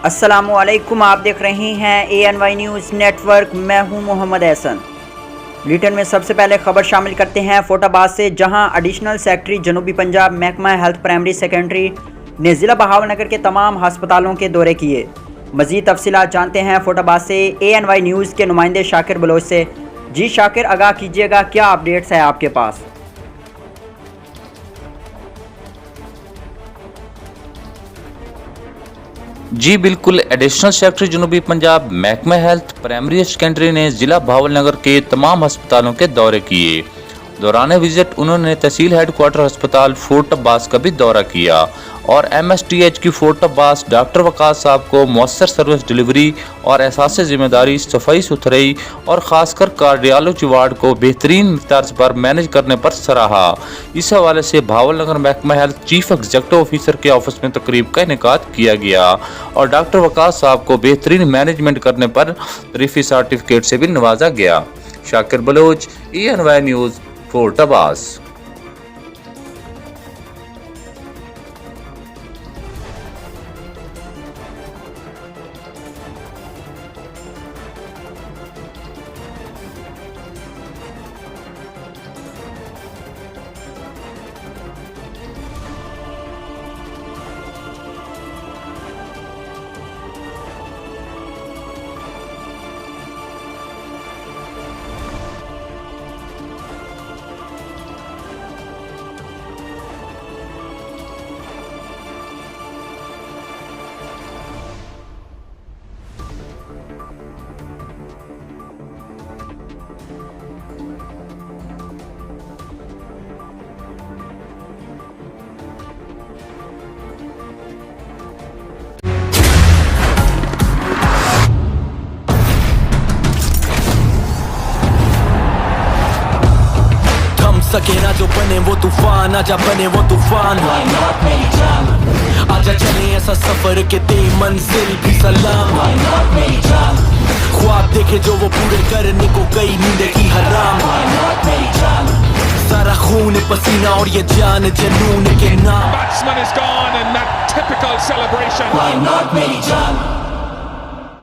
अस्सलामुअलैकुम, आप देख रहे हैं ANY न्यूज़ नेटवर्क। मैं हूं मोहम्मद एहसन। बुलेटिन में सबसे पहले खबर शामिल करते हैं फोटाबाद से, जहां एडिशनल सेक्रेटरी जनूबी पंजाब महकमा हेल्थ प्राइमरी सेकेंडरी ने ज़िला बहावलनगर के तमाम हस्पतालों के दौरे किए। मज़ीद तफसीलात जानते हैं फोटाबाद से ANY न्यूज़ के नुमाइंदे शाकिर बलोच से। जी शाकिर, आगाह कीजिएगा, क्या अपडेट्स है आपके पास? जी बिल्कुल, एडिशनल सेक्रेटरी जनूबी पंजाब महकमा हेल्थ प्राइमरी सेकेंडरी ने ज़िला बहावलनगर के तमाम अस्पतालों के दौरे किए। दौरान विजिट उन्होंने तहसील हेडक्वार्टर अस्पताल फोर्ट अब्बास का भी दौरा किया और MSTH की फोर्ट अब्बास डॉक्टर वकास साहब को मौसर सर्विस डिलीवरी और एहसास जिम्मेदारी, सफाई सुथराई और ख़ासकर कार्डियोलॉजी वार्ड को बेहतरीन तर्ज पर मैनेज करने पर सराहा। इस हवाले से बहावलनगर महकमा हेल्थ चीफ एग्जीक्यूटिव ऑफिसर के ऑफिस में तकरीब का इनेकाद किया गया और डॉक्टर वकास साहब को बेहतरीन मैनेजमेंट करने पर तरीफी सर्टिफिकेट से भी नवाजा गया। Shakir Baloch, ANY news, Fort Abbas. सके ना जो बने वो तूफान, आजा बने वो तूफान। आजा चले ऐसा सफर के ते मंजिल भी सलाम। ख्वाब देखे जो वो पूरे करने को कई नींद की हराम। सारा खून पसीना और ये जान जनून के नाम। Batsman is gone and that typical celebration. Why not मेरी जान?